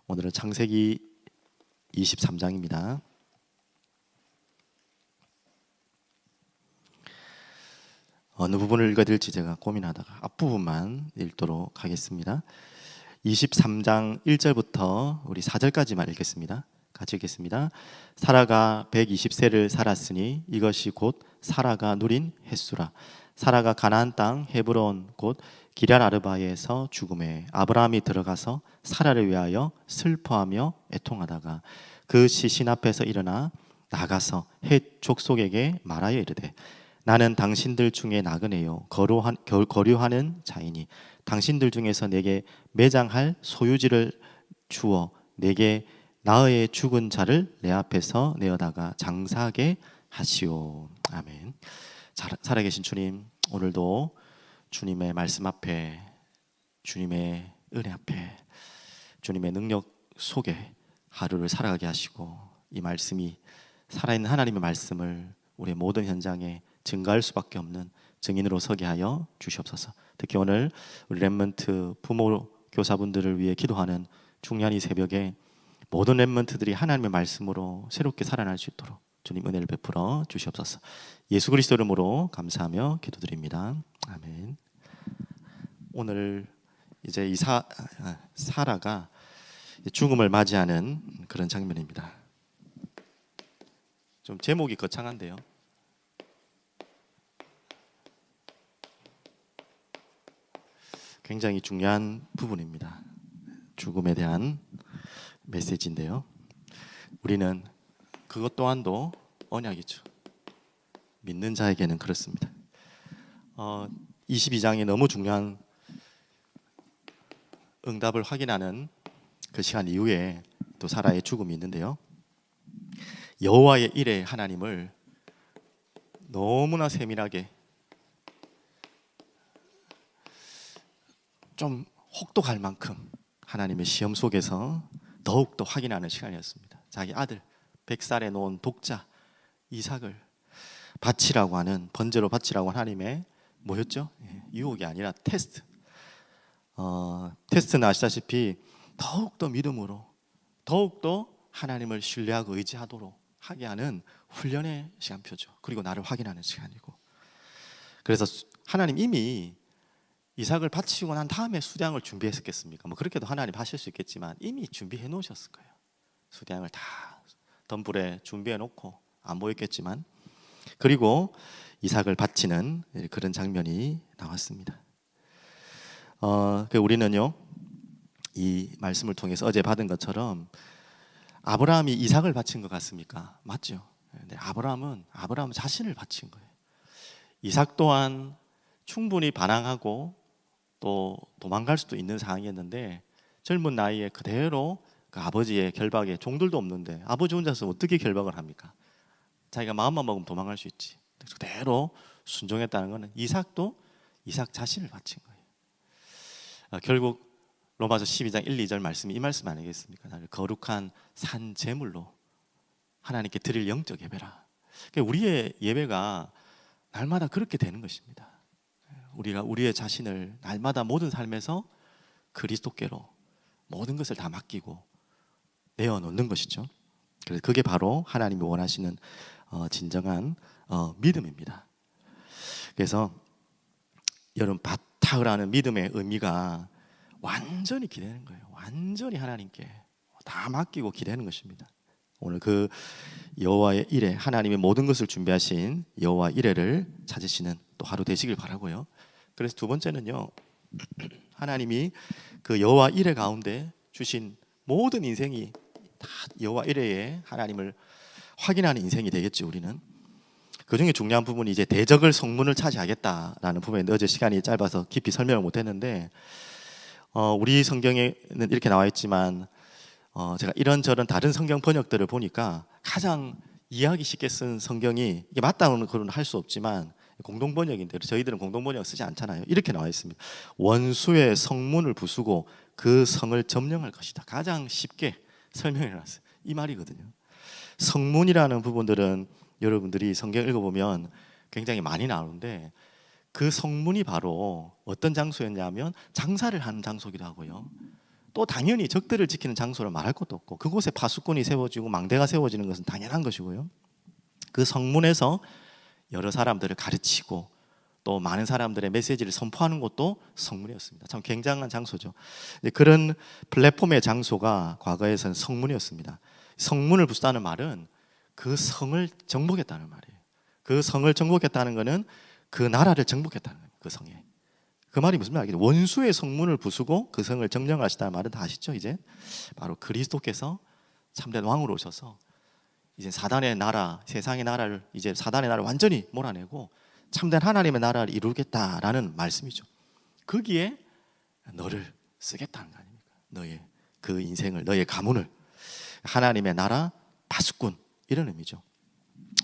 오늘은 창세기 23장입니다. 어느 부분을 읽어야 될지 제가 고민하다가 앞부분만 읽도록 하겠습니다. 23장 1절부터 우리 4절까지만 읽겠습니다. 같이 읽겠습니다. 사라가 120세를 살았으니 이것이 곧 사라가 누린 햇수라. 사라가 가나안 땅 헤브론 곧 기럇 아르바에서 죽음에 아브라함이 들어가서 사라를 위하여 슬퍼하며 애통하다가 그 시신 앞에서 일어나 나가서 헷 족속에게 말하여 이르되 나는 당신들 중에 나그네요 거류하는 자이니 당신들 중에서 내게 매장할 소유지를 주어 내게 나의 죽은 자를 내 앞에서 내어다가 장사하게 하시오. 아멘. 살아계신 주님, 오늘도 주님의 말씀 앞에, 주님의 은혜 앞에, 주님의 능력 속에 하루를 살아가게 하시고 이 말씀이 살아있는 하나님의 말씀을 우리의 모든 현장에 증거할 수밖에 없는 증인으로 서게 하여 주시옵소서. 특히 오늘 우리 렘넌트 부모 교사분들을 위해 기도하는 중요한 이 새벽에 모든 렘넌트들이 하나님의 말씀으로 새롭게 살아날 수 있도록 주님 은혜를 베풀어 주시옵소서. 예수 그리스도 이름으로 감사하며 기도드립니다. 아멘. 오늘 이제 사라가 죽음을 맞이하는 그런 장면입니다. 좀 제목이 거창한데요. 굉장히 중요한 부분입니다. 죽음에 대한 메시지인데요. 우리는 그것 또한도 언약이죠. 믿는 자에게는 그렇습니다. 22장이 너무 중요한 응답을 확인하는 그 시간 이후에 또 사라의 죽음이 있는데요. 여호와의 일에 하나님을 너무나 세밀하게 좀 혹독할 만큼 하나님의 시험 속에서 더욱더 확인하는 시간이었습니다. 자기 아들 100살에 놓은 독자 이삭을 바치라고 하는, 번제로 바치라고 하나님의 뭐였죠? 유혹이 아니라 테스트. 테스트는 아시다시피 더욱더 믿음으로, 더욱더 하나님을 신뢰하고 의지하도록 하게 하는 훈련의 시간표죠. 그리고 나를 확인하는 시간이고. 그래서 하나님 이미 이삭을 바치고 난 다음에 수량을 준비했었겠습니까? 뭐 그렇게도 하나님 하실 수 있겠지만 이미 준비해 놓으셨을 거예요. 수량을 다 덤불에 준비해 놓고 안 보였겠지만, 그리고 이삭을 바치는 그런 장면이 나왔습니다. 우리는요 이 말씀을 통해서 어제 받은 것처럼 아브라함이 이삭을 바친 것 같습니까? 맞죠? 네, 아브라함은 자신을 바친 거예요. 이삭 또한 충분히 반항하고 또 도망갈 수도 있는 상황이었는데 젊은 나이에 그대로 그 아버지의 결박에 종들도 없는데 아버지 혼자서 어떻게 결박을 합니까? 자기가 마음만 먹으면 도망갈 수 있지. 그대로 순종했다는 것은 이삭도 이삭 자신을 바친 거예요. 결국 로마서 12장 1, 2절 말씀이 이 말씀 아니겠습니까? 나를 거룩한 산 제물로 하나님께 드릴 영적 예배라. 우리의 예배가 날마다 그렇게 되는 것입니다. 우리가 우리의 자신을 날마다 모든 삶에서 그리스도께로 모든 것을 다 맡기고 내어놓는 것이죠. 그래서 그게 바로 하나님이 원하시는 진정한 믿음입니다. 그래서 여러분 바탕을 하는 믿음의 의미가 완전히 기대는 거예요. 완전히 하나님께 다 맡기고 기대는 것입니다. 오늘 그 여호와의 일에, 하나님의 모든 것을 준비하신 여호와 이레를 찾으시는 또 하루 되시길 바라고요. 그래서 두 번째는요, 하나님이 그 여호와 이레 가운데 주신 모든 인생이 다 여호와 이레에 하나님을 확인하는 인생이 되겠죠. 우리는 그 중에 중요한 부분이 이제 대적을 성문을 차지하겠다라는 부분인데 어제 시간이 짧아서 깊이 설명을 못했는데 우리 성경에는 이렇게 나와 있지만 제가 이런저런 다른 성경 번역들을 보니까 가장 이해하기 쉽게 쓴 성경이, 이게 맞다는 건 할 수 없지만 공동 번역인데 저희들은 공동 번역 쓰지 않잖아요. 이렇게 나와 있습니다. 원수의 성문을 부수고 그 성을 점령할 것이다. 가장 쉽게 설명해 놨어요. 이 말이거든요. 성문이라는 부분들은 여러분들이 성경 읽어보면 굉장히 많이 나오는데 그 성문이 바로 어떤 장소였냐면 장사를 하는 장소기도 하고요. 또 당연히 적들을 지키는 장소를 말할 것도 없고 그곳에 파수꾼이 세워지고 망대가 세워지는 것은 당연한 것이고요. 그 성문에서 여러 사람들을 가르치고 또 많은 사람들의 메시지를 선포하는 것도 성문이었습니다. 참 굉장한 장소죠. 그런 플랫폼의 장소가 과거에서는 성문이었습니다. 성문을 부수다는 말은 그 성을 정복했다는 말이에요. 그 성을 정복했다는 것은 그 나라를 정복했다는 거예요. 그 성에. 그 말이 무슨 말이겠어요? 원수의 성문을 부수고 그 성을 점령하시다는 말은 다 아시죠? 이제 바로 그리스도께서 참된 왕으로 오셔서 이제 사단의 나라, 세상의 나라를 이제 사단의 나라를 완전히 몰아내고 참된 하나님의 나라를 이루겠다라는 말씀이죠. 거기에 너를 쓰겠다는 거 아닙니까? 너의 그 인생을, 너의 가문을 하나님의 나라 파수꾼 이런 의미죠.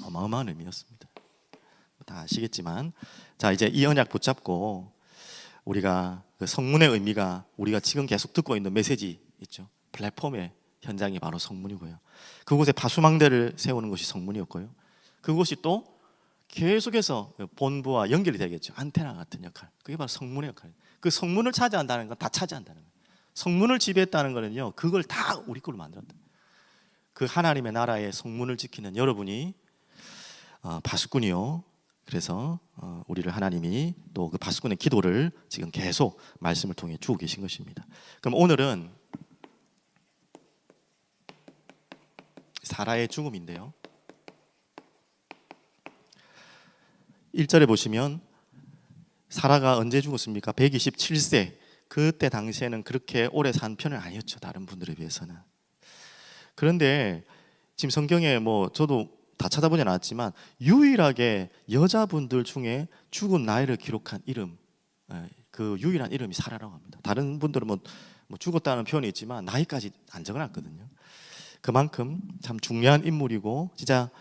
어마어마한 의미였습니다. 다 아시겠지만 자 이제 이 언약 붙잡고 우리가 그 성문의 의미가 우리가 지금 계속 듣고 있는 메시지 있죠. 플랫폼의 현장이 바로 성문이고요. 그곳에 파수망대를 세우는 것이 성문이었고요. 그곳이 또 계속해서 본부와 연결이 되겠죠. 안테나 같은 역할. 그게 바로 성문의 역할이에요. 그 성문을 차지한다는 건 다 차지한다는 거예요. 성문을 지배했다는 거는요. 그걸 다 우리 걸로 만들었다. 그 하나님의 나라의 성문을 지키는 여러분이 파수꾼이요. 그래서 우리를 하나님이 또 그 파수꾼의 기도를 지금 계속 말씀을 통해 주고 계신 것입니다. 그럼 오늘은 사라의 죽음인데요. 1절에 보시면 사라가 언제 죽었습니까? 127세. 그때 당시에는 그렇게 오래 산 편은 아니었죠. 다른 분들에 비해서는. 그런데 지금 성경에 뭐 저도 다 찾아보진 않았지만 유일하게 여자분들 중에 죽은 나이를 기록한 이름, 그 유일한 이름이 사라라고 합니다. 다른 분들은 뭐 죽었다는 표현이 있지만 나이까지 안 적어놨거든요. 그만큼 참 중요한 인물이고 진짜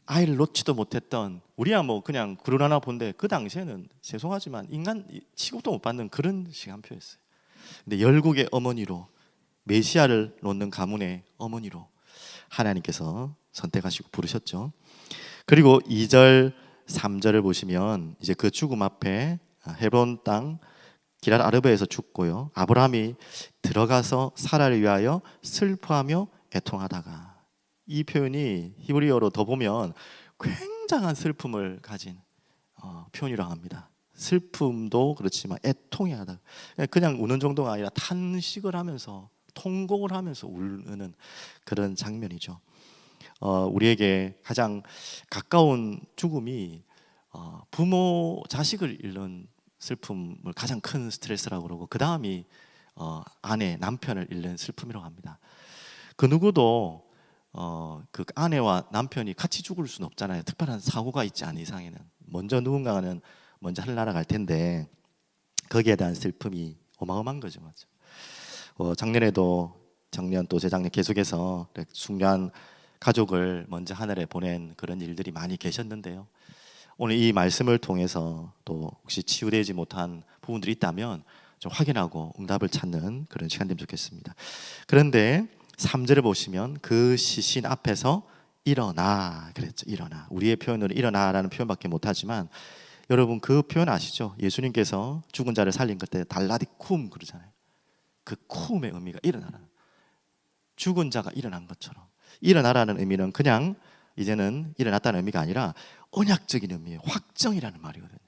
아이를 놓지도 못했던 우리야 뭐 그냥 글을 하나 본데 그 당시에는 죄송하지만 인간 취급도 못 받는 그런 시간표였어요. 근데 열국의 어머니로 메시아를 놓는 가문의 어머니로 하나님께서 선택하시고 부르셨죠. 그리고 2절, 3절을 보시면 이제 그 죽음 앞에 헤브론 땅 기럇 아르바에서 죽고요. 아브라함이 들어가서 사라를 위하여 슬퍼하며 애통하다가 이 표현이 히브리어로 더 보면 굉장한 슬픔을 가진 표현이라고 합니다. 슬픔도 그렇지만 애통해 하다. 그냥 우는 정도가 아니라 탄식을 하면서 통곡을 하면서 우는 그런 장면이죠. 우리에게 가장 가까운 죽음이 부모 자식을 잃는 슬픔을 가장 큰 스트레스라고 그러고 그 다음이 아내 남편을 잃는 슬픔이라고 합니다. 그 누구도 그 아내와 남편이 같이 죽을 수는 없잖아요. 특별한 사고가 있지 않은 이상에는 먼저 누군가는 먼저 하늘나라 갈 텐데 거기에 대한 슬픔이 어마어마한 거죠, 맞죠? 작년 또 재작년 계속해서 중요한 가족을 먼저 하늘에 보낸 그런 일들이 많이 계셨는데요. 오늘 이 말씀을 통해서 또 혹시 치유되지 못한 부분들이 있다면 좀 확인하고 응답을 찾는 그런 시간 되면 좋겠습니다. 그런데 3절을 보시면 그 시신 앞에서 일어나 그랬죠. 일어나. 우리의 표현으로 일어나라는 표현밖에 못하지만 여러분 그 표현 아시죠? 예수님께서 죽은 자를 살린 그때 달라디쿰 그러잖아요. 그 쿰의 의미가 일어나라. 죽은 자가 일어난 것처럼 일어나라는 의미는 그냥 이제는 일어났다는 의미가 아니라 언약적인 의미의 확정이라는 말이거든요.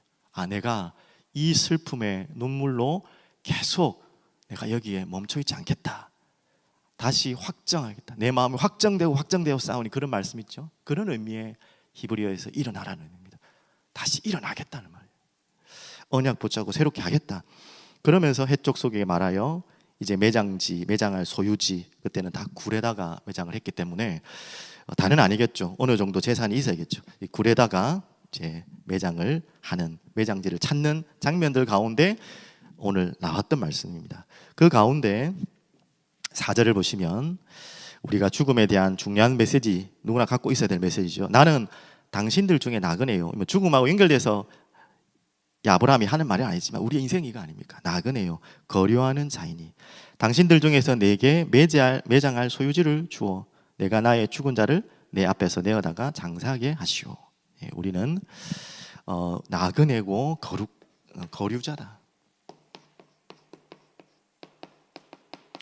내가 이 슬픔의 눈물로 계속 내가 여기에 멈춰있지 않겠다. 다시 확정하겠다. 내 마음이 확정되고 싸우니 그런 말씀 있죠. 그런 의미의 히브리어에서 일어나라는 의미입니다. 다시 일어나겠다는 말이에요. 언약 붙잡고 새롭게 하겠다. 그러면서 해쪽 속에 말하여 이제 매장할 소유지 그때는 다 굴에다가 매장을 했기 때문에 다는 아니겠죠. 어느 정도 재산이 있어야겠죠. 이 굴에다가 이제 매장을 하는 매장지를 찾는 장면들 가운데 오늘 나왔던 말씀입니다. 그 가운데 4절을 보시면 우리가 죽음에 대한 중요한 메시지 누구나 갖고 있어야 될 메시지죠. 나는 당신들 중에 나그네요. 죽음하고 연결돼서 아브라함이 하는 말이 아니지만 우리의 인생이 이거 아닙니까? 나그네요. 거류하는 자이니 당신들 중에서 내게 매장할 소유지를 주어 내가 나의 죽은 자를 내 앞에서 내어다가 장사하게 하시오. 우리는 나그네고 거류자다.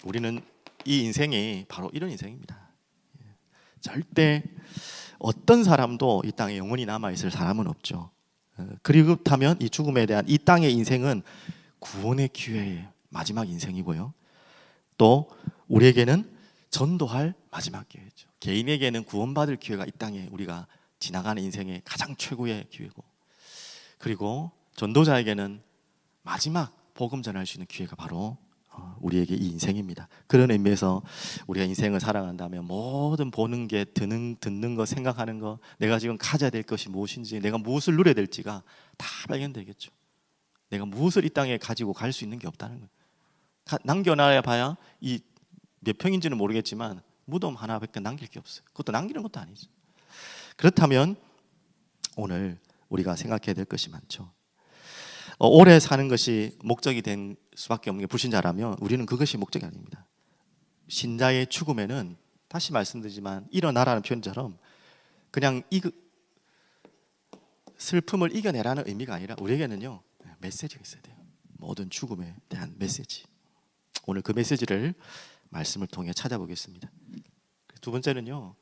우리는 이 인생이 바로 이런 인생입니다. 절대 어떤 사람도 이 땅에 영원히 남아있을 사람은 없죠. 그렇다면 이 죽음에 대한 이 땅의 인생은 구원의 기회의 마지막 인생이고요. 또 우리에게는 전도할 마지막 기회죠. 개인에게는 구원받을 기회가 이 땅에 우리가 지나가는 인생의 가장 최고의 기회고, 그리고 전도자에게는 마지막 복음 전할 수 있는 기회가 바로 우리에게 이 인생입니다. 그런 의미에서 우리가 인생을 살아간다면 모든 보는 게, 듣는 거, 생각하는 거, 내가 지금 가져야 될 것이 무엇인지, 내가 무엇을 누려야 될지가 다 발견되겠죠. 내가 무엇을 이 땅에 가지고 갈 수 있는 게 없다는 거예요. 남겨놔야 봐야 이 몇 평인지는 모르겠지만 무덤 하나밖에 남길 게 없어요. 그것도 남기는 것도 아니죠. 그렇다면 오늘 우리가 생각해야 될 것이 많죠. 오래 사는 것이 목적이 된 수밖에 없는 게 불신자라면 우리는 그것이 목적이 아닙니다. 신자의 죽음에는 다시 말씀드리지만 일어나라는 표현처럼 그냥 슬픔을 이겨내라는 의미가 아니라 우리에게는요 메시지가 있어야 돼요. 모든 죽음에 대한 메시지. 오늘 그 메시지를 말씀을 통해 찾아보겠습니다. 두 번째는요,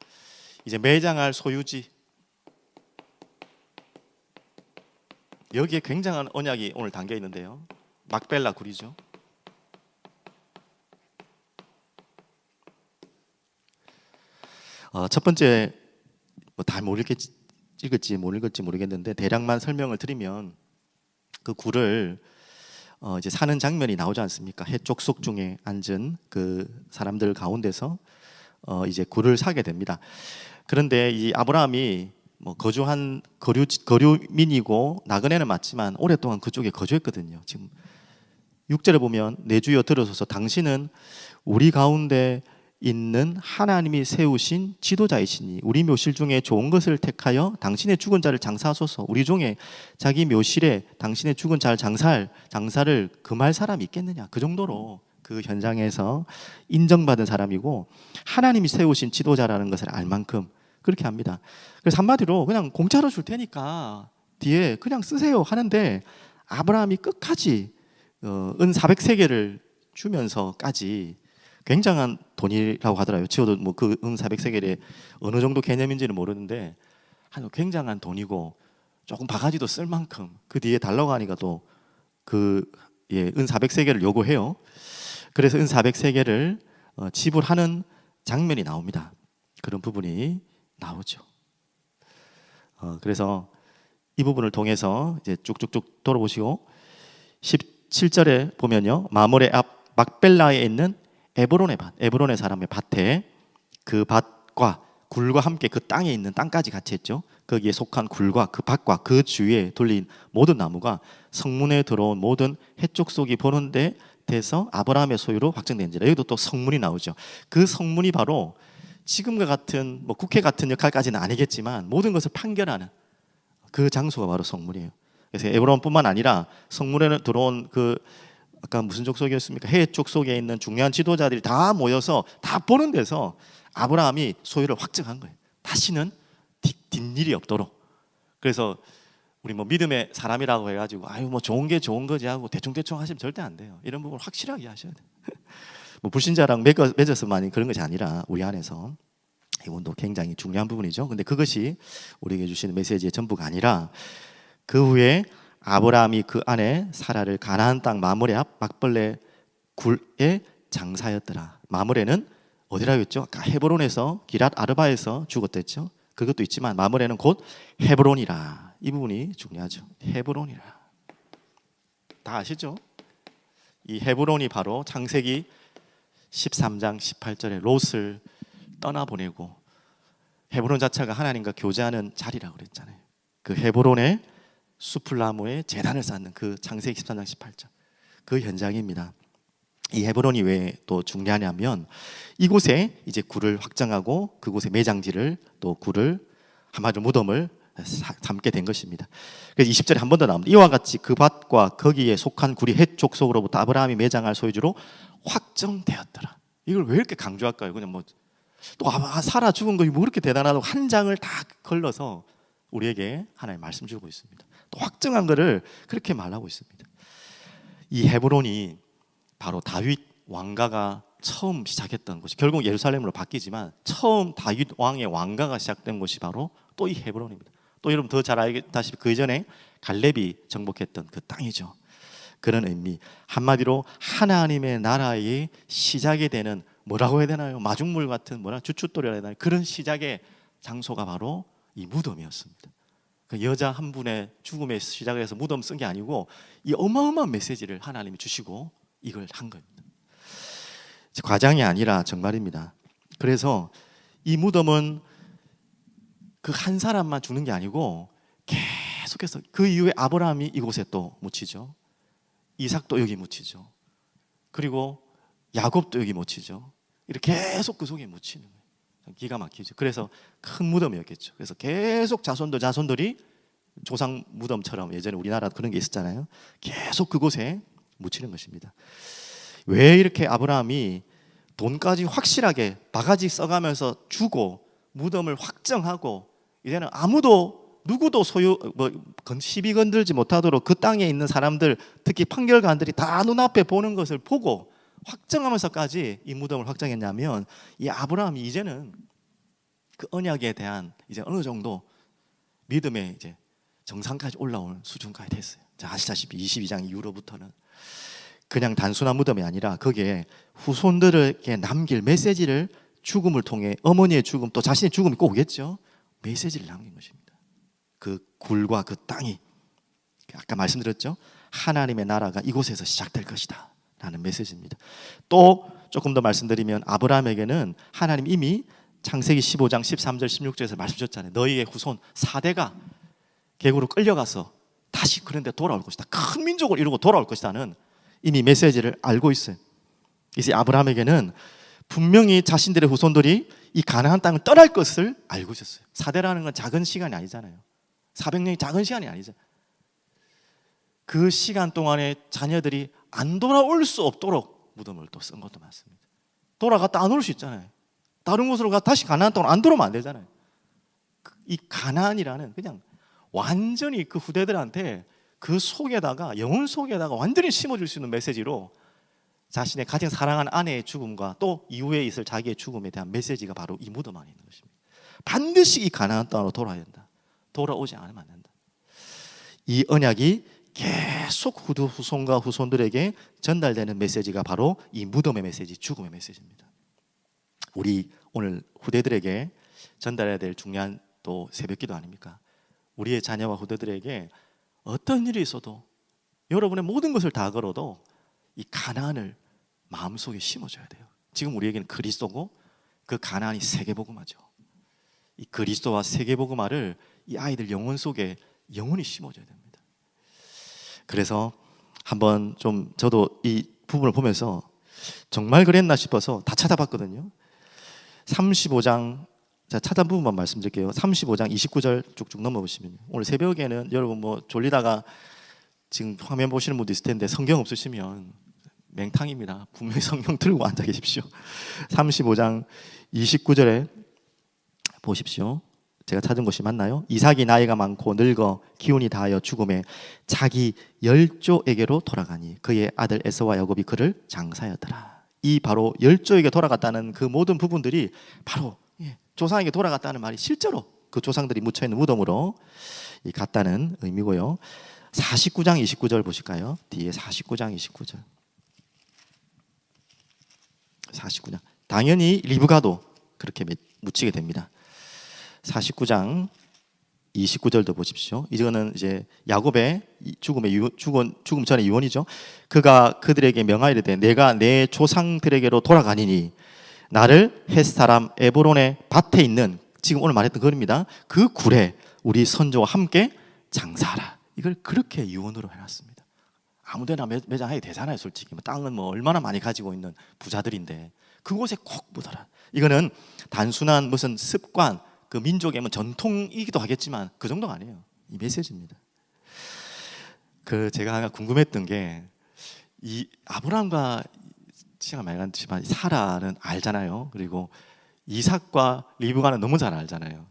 이제 매장할 소유지. 여기에 굉장한 언약이 오늘 담겨 있는데요. 막벨라 굴이죠. 첫 번째 다 읽을지 못 읽을지 모르겠는데 대략만 설명을 드리면, 그 굴을 이제 사는 장면이 나오지 않습니까? 해쪽 속 중에 앉은 그 사람들 가운데서 이제 굴을 사게 됩니다. 그런데 이 아브라함이 거주한 거류민이고 나그네는 맞지만 오랫동안 그쪽에 거주했거든요. 지금 6절에 보면 내 주여 들으소서, 당신은 우리 가운데 있는 하나님이 세우신 지도자이시니 우리 묘실 중에 좋은 것을 택하여 당신의 죽은 자를 장사하소서. 우리 중에 자기 묘실에 당신의 죽은 자를 장사를 금할 사람이 있겠느냐. 그 정도로 그 현장에서 인정받은 사람이고 하나님이 세우신 지도자라는 것을 알 만큼 그렇게 합니다. 그래서 한마디로 그냥 공짜로 줄 테니까 뒤에 그냥 쓰세요 하는데, 아브라함이 끝까지 은 400세겔을 주면서까지, 굉장한 돈이라고 하더라고요. 치워도 그 은 400세겔이 어느 정도 개념인지는 모르는데 굉장한 돈이고, 조금 바가지도 쓸 만큼 그 뒤에 달라고 하니까 또 은 400세겔을 요구해요. 그래서 은 400세겔을 지불하는 장면이 나옵니다. 그런 부분이 나오죠. 그래서 이 부분을 통해서 이제 쭉쭉쭉 돌아보시고 17절에 보면요, 마므레 앞 막벨라에 있는 에브론의 사람의 밭에, 그 밭과 굴과 함께 그 땅에 있는 땅까지 같이 했죠. 거기에 속한 굴과 그 밭과 그 주위에 돌린 모든 나무가 성문에 들어온 모든 해쪽 속이 보는 데 돼서 아브라함의 소유로 확정된지라. 여기도 또 성문이 나오죠. 그 성문이 바로 지금과 같은 국회 같은 역할까지는 아니겠지만 모든 것을 판결하는 그 장소가 바로 성문이에요. 그래서 에브론뿐만 아니라 성문에 들어온 아까 무슨 족속이었습니까? 해쪽 속에 있는 중요한 지도자들이 다 모여서 다 보는 데서 아브라함이 소유를 확정한 거예요. 다시는 뒷일이 없도록. 그래서 우리 믿음의 사람이라고 해가지고 좋은 게 좋은 거지 하고 대충 하시면 절대 안 돼요. 이런 부분을 확실하게 하셔야 돼요. 불신자랑 맺어서만이 그런 것이 아니라 우리 안에서 이건도 굉장히 중요한 부분이죠. 근데 그것이 우리에게 주시는 메시지의 전부가 아니라, 그 후에 아브라함이 그 안에 사라를 가나안 땅 마므레 앞 막벨라 굴에 장사였더라. 마므레는 어디라고 했죠? 아까 헤브론에서 기랏 아르바에서 죽었댔죠. 그것도 있지만 마므레는 곧 헤브론이라. 이 부분이 중요하죠. 헤브론이라. 다 아시죠? 이 헤브론이 바로 창세기 13장 18절에 롯을 떠나보내고 헤브론 자체가 하나님과 교제하는 자리라고 그랬잖아요. 그 헤브론의 수풀나무에 제단을 쌓는 그 창세기 13장 18절 그 현장입니다. 이 헤브론이 왜 또 중요하냐면, 이곳에 이제 굴을 확정하고 그곳에 매장지를 또 굴을 한마디로 무덤을 삼게 된 것입니다. 그래서 20절에 한 번 더 나옵니다. 이와 같이 그 밭과 거기에 속한 굴이 해쪽 속으로부터 아브라함이 매장할 소유주로 확정되었더라. 이걸 왜 이렇게 강조할까요? 그냥 또 사라 죽은 것이 그렇게 대단하다고 한 장을 다 걸러서 우리에게 하나님 말씀 주고 있습니다. 또 확정한 것을 그렇게 말하고 있습니다. 이 헤브론이 바로 다윗 왕가가 처음 시작했던 곳이 결국 예루살렘으로 바뀌지만 처음 다윗 왕의 왕가가 시작된 곳이 바로 또 이 헤브론입니다. 또 여러분 더 잘 알다시피 그 전에 갈렙이 정복했던 그 땅이죠. 그런 의미, 한마디로 하나님의 나라의 시작이 되는, 뭐라고 해야 되나요? 마중물 같은, 주춧돌이라 해야 되나요? 그런 시작의 장소가 바로 이 무덤이었습니다. 그 여자 한 분의 죽음의 시작을 해서 무덤 쓴 게 아니고 이 어마어마한 메시지를 하나님이 주시고 이걸 한 겁니다. 과장이 아니라 정말입니다. 그래서 이 무덤은 그 한 사람만 죽는 게 아니고 계속해서 그 이후에 아브라함이 이곳에 또 묻히죠. 이삭도 여기 묻히죠. 그리고 야곱도 여기 묻히죠. 이렇게 계속 그 속에 묻히는 거예요. 기가 막히죠. 그래서 큰 무덤이었겠죠. 그래서 계속 자손들이 조상 무덤처럼 예전에 우리나라 그런 게 있었잖아요. 계속 그곳에 묻히는 것입니다. 왜 이렇게 아브라함이 돈까지 확실하게 바가지 써가면서 주고 무덤을 확정하고 이제는 누구도 시비 건들지 못하도록 그 땅에 있는 사람들, 특히 판결관들이 다 눈앞에 보는 것을 보고 확정하면서까지 이 무덤을 확정했냐면, 이 아브라함이 이제는 그 언약에 대한 이제 어느 정도 믿음의 이제 정상까지 올라오는 수준까지 됐어요. 자, 아시다시피 22장 이후로부터는 그냥 단순한 무덤이 아니라 거기에 후손들에게 남길 메시지를, 죽음을 통해 어머니의 죽음, 또 자신의 죽음이 꼭 오겠죠. 메시지를 남긴 것입니다. 그 굴과 그 땅이, 아까 말씀드렸죠. 하나님의 나라가 이곳에서 시작될 것이다 라는 메시지입니다. 또 조금 더 말씀드리면 아브라함에게는 하나님 이미 창세기 15장 13절 16절에서 말씀 주셨잖아요. 너희의 후손 4대가 계곡으로 끌려가서 다시 그런데 돌아올 것이다. 큰 민족을 이루고 돌아올 것이다는 이미 메시지를 알고 있어요. 그래서 아브라함에게는 분명히 자신들의 후손들이 이 가나안 땅을 떠날 것을 알고 있었어요. 4대라는 건 작은 시간이 아니잖아요. 400년이 작은 시간이 아니죠. 그 시간 동안에 자녀들이 안 돌아올 수 없도록 무덤을 또 쓴 것도 맞습니다. 돌아갔다 안 올 수 있잖아요. 다른 곳으로 가 다시 가나안 땅으로 안 들어오면 안 되잖아요. 이 가나안이라는 그냥 완전히 그 후대들한테 그 속에다가, 영혼 속에다가 완전히 심어줄 수 있는 메시지로 자신의 가장 사랑하는 아내의 죽음과 또 이후에 있을 자기의 죽음에 대한 메시지가 바로 이 무덤 안에 있는 것입니다. 반드시 이 가나안 땅으로 돌아야 된다. 돌아오지 않으면 안 된다. 이 언약이 계속 후손과 후손들에게 전달되는 메시지가 바로 이 무덤의 메시지, 죽음의 메시지입니다. 우리 오늘 후대들에게 전달해야 될 중요한 또 새벽기도 아닙니까? 우리의 자녀와 후대들에게 어떤 일이 있어도, 여러분의 모든 것을 다 걸어도 이 가나안을 마음속에 심어줘야 돼요. 지금 우리에게는 그리스도고 그 가나안이 세계복음화죠. 이 그리스도와 세계복음화를 이 아이들 영혼 속에 영원히 심어줘야 됩니다. 그래서 한번 좀 저도 이 부분을 보면서 정말 그랬나 싶어서 다 찾아봤거든요. 35장, 자, 찾아본 부분만 말씀드릴게요. 35장 29절 쭉쭉 넘어보시면, 오늘 새벽에는 여러분 뭐 졸리다가 지금 화면 보시는 분도 있을 텐데 성경 없으시면 맹탕입니다. 분명히 성경 들고 앉아 계십시오. 35장 29절에 보십시오. 제가 찾은 곳이 맞나요? 이삭이 나이가 많고 늙어 기운이 다하여 죽음에 자기 열조에게로 돌아가니 그의 아들 에서와 야곱이 그를 장사하였더라. 이 바로 열조에게 돌아갔다는 그 모든 부분들이 바로 조상에게 돌아갔다는 말이 실제로 그 조상들이 묻혀있는 무덤으로 갔다는 의미고요. 49장 29절 보실까요? 뒤에 49장 29절. 49장. 당연히 리브가도 그렇게 묻히게 됩니다. 49장 29절도 보십시오. 이거는 이제 야곱의 죽음 전의 유언이죠. 그가 그들에게 명하이르되 내가 내 조상들에게로 돌아가니니 나를 헷 사람 에브론의 밭에 있는, 지금 오늘 말했던 그입니다. 그 굴에 우리 선조와 함께 장사하라. 이걸 그렇게 유언으로 해놨습니다. 아무데나 매장해도 되잖아요. 솔직히 땅은 뭐 얼마나 많이 가지고 있는 부자들인데 그곳에 꼭 묻어라. 이거는 단순한 무슨 습관, 그 민족의 뭐 전통이기도 하겠지만 그 정도가 아니에요. 이 메시지입니다. 그 제가 궁금했던 게, 이 아브라함과 시간 많이 갔지만 사라는 알잖아요. 그리고 이삭과 리브가는 너무 잘 알잖아요.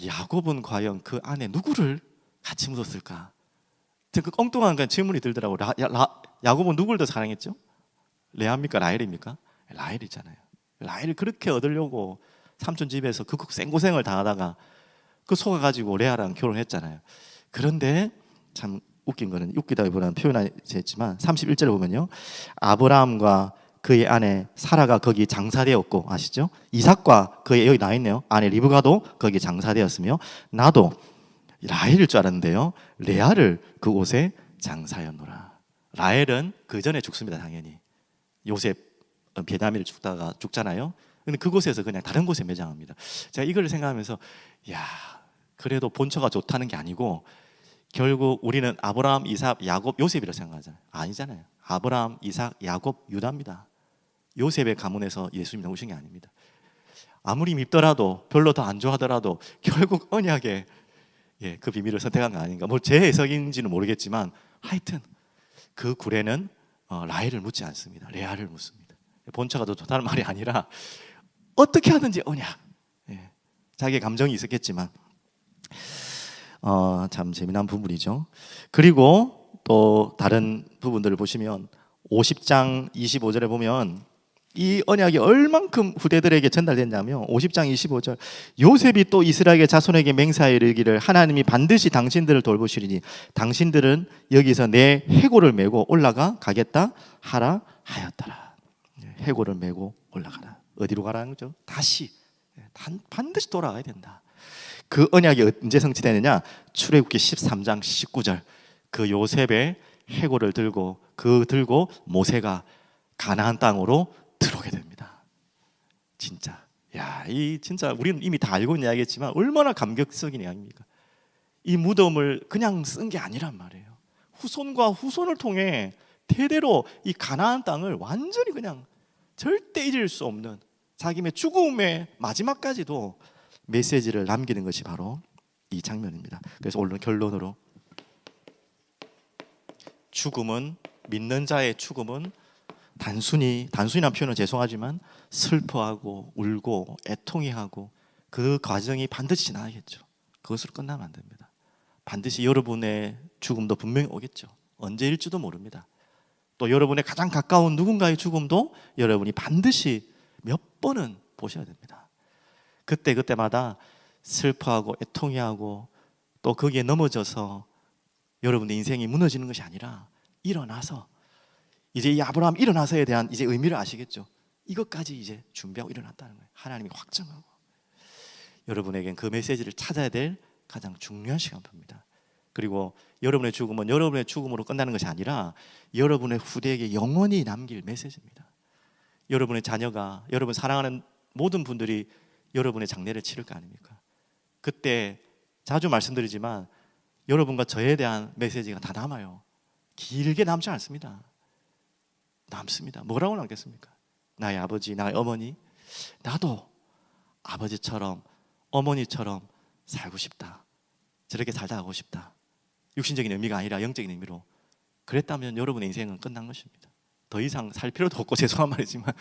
야곱은 과연 그 안에 누구를 같이 묻었을까? 그 엉뚱한 질문이 들더라고요. 야곱은 누구를 더 사랑했죠? 레아입니까? 라헬입니까? 라헬이잖아요. 라헬을 그렇게 얻으려고 삼촌 집에서 극극 생고생을 당하다가 그 속아가지고 레아랑 결혼했잖아요. 그런데 참 웃긴 거는, 웃기다기보다는 표현하셨지만 31절에 보면요, 아브라함과 그의 아내 사라가 거기 장사되었고, 아시죠? 이삭과 그의, 여기 나와 있네요, 아내 리브가도 거기 장사되었으며 나도 라헬일 줄 알았는데요, 레아를 그 옷에 장사였노라. 라헬은 그 전에 죽습니다. 당연히 요셉 베냐민을 죽잖아요. 근데 그곳에서 그냥 다른 곳에 매장합니다. 제가 이걸 생각하면서, 야, 그래도 본처가 좋다는 게 아니고 결국 우리는 아브라함, 이삭, 야곱, 요셉이라고 생각하잖아요. 아니잖아요. 아브라함, 이삭, 야곱, 유다입니다. 요셉의 가문에서 예수님이 나오신 게 아닙니다. 아무리 밉더라도, 별로 더 안 좋아하더라도 결국 언약의 그 비밀을 선택한 거 아닌가. 뭐 제 해석인지는 모르겠지만 하여튼 그 구레는 라헬을 묻지 않습니다. 레아를 묻습니다. 본처가 더 좋다는 말이 아니라 어떻게 하든지 언약. 자기의 감정이 있었겠지만 참 재미난 부분이죠. 그리고 또 다른 부분들을 보시면 50장 25절에 보면 이 언약이 얼만큼 후대들에게 전달됐냐면 50장 25절, 요셉이 또 이스라엘의 자손에게 맹세하여 이르기를 하나님이 반드시 당신들을 돌보시리니 당신들은 여기서 내 해골을 메고 올라가 가겠다 하라 하였더라. 해골을 메고 올라가라. 어디로 가라는 거죠? 다시 반드시 돌아가야 된다. 그 언약이 언제 성취되느냐? 출애굽기 13장 19절, 그 요셉의 해골을 들고 모세가 가나안 땅으로 들어오게 됩니다. 진짜, 야, 이 진짜 우리는 이미 다 알고 있는 이야기겠지만 얼마나 감격적인 이야기입니까? 이 무덤을 그냥 쓴 게 아니란 말이에요. 후손과 후손을 통해 대대로 이 가나안 땅을 완전히 그냥 절대 잊을 수 없는 자기의 죽음의 마지막까지도 메시지를 남기는 것이 바로 이 장면입니다. 그래서 오늘 결론으로, 죽음은, 믿는 자의 죽음은 단순히란 표현은 죄송하지만 슬퍼하고 울고 애통해하고 그 과정이 반드시 지나야겠죠. 그것으로 끝나면 안 됩니다. 반드시 여러분의 죽음도 분명히 오겠죠. 언제일지도 모릅니다. 또 여러분의 가장 가까운 누군가의 죽음도 여러분이 반드시 몇 번은 보셔야 됩니다. 그때마다 슬퍼하고 애통해하고 또 거기에 넘어져서 여러분의 인생이 무너지는 것이 아니라 일어나서, 이제 이 아브라함 일어나서에 대한 이제 의미를 아시겠죠? 이것까지 이제 준비하고 일어났다는 거예요. 하나님이 확정하고. 여러분에겐 그 메시지를 찾아야 될 가장 중요한 시간표입니다. 그리고 여러분의 죽음은 여러분의 죽음으로 끝나는 것이 아니라 여러분의 후대에게 영원히 남길 메시지입니다. 여러분의 자녀가, 여러분 사랑하는 모든 분들이 여러분의 장례를 치를 거 아닙니까? 그때 자주 말씀드리지만 여러분과 저에 대한 메시지가 다 남아요. 길게 남지 않습니다. 남습니다. 뭐라고 남겠습니까? 나의 아버지, 나의 어머니, 나도 아버지처럼 어머니처럼 살고 싶다, 저렇게 살다 가고 싶다. 육신적인 의미가 아니라 영적인 의미로 그랬다면 여러분의 인생은 끝난 것입니다. 더 이상 살 필요도 없고, 죄송한 말이지만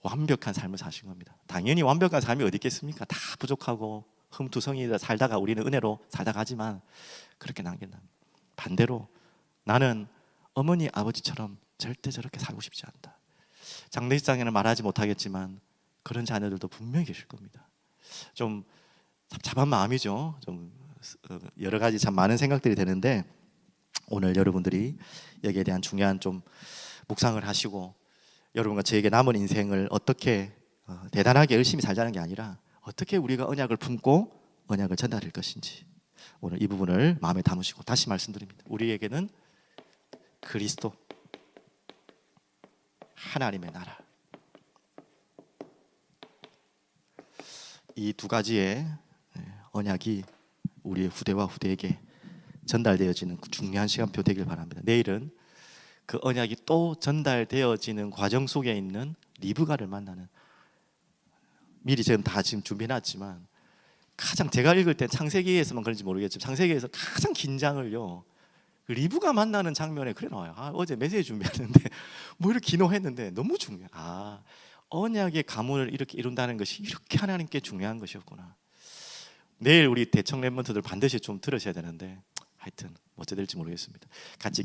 완벽한 삶을 사신 겁니다. 당연히 완벽한 삶이 어디 있겠습니까? 다 부족하고 흠투성이 살다가 우리는 은혜로 살다 가지만 그렇게 남긴다. 반대로 나는 어머니 아버지처럼 절대 저렇게 살고 싶지 않다. 장례식장에는 말하지 못하겠지만 그런 자녀들도 분명히 계실 겁니다. 좀 답답한 마음이죠. 좀 여러 가지 참 많은 생각들이 되는데, 오늘 여러분들이 여기에 대한 중요한 좀 묵상을 하시고, 여러분과 저에게 남은 인생을 어떻게 대단하게 열심히 살자는 게 아니라 어떻게 우리가 언약을 품고 언약을 전달할 것인지, 오늘 이 부분을 마음에 담으시고, 다시 말씀드립니다. 우리에게는 그리스도, 하나님의 나라, 이 두 가지의 언약이 우리의 후대와 후대에게 전달되어지는 중요한 시간표 되길 바랍니다. 내일은 그 언약이 또 전달되어지는 과정 속에 있는 리브가를 만나는, 미리 지금 준비해놨지만 가장, 제가 읽을 땐 창세기에서만 그런지 모르겠지만 창세기에서 가장 긴장을요, 리브가 만나는 장면에 그래 나와요. 어제 메시지 준비했는데 뭐 이렇게 기노했는데 너무 중요해. 언약의 가문을 이렇게 이룬다는 것이 이렇게 하나님께 중요한 것이었구나. 내일 우리 대청 랩런트들 반드시 좀 들으셔야 되는데 하여튼 어찌 될지 모르겠습니다. 같이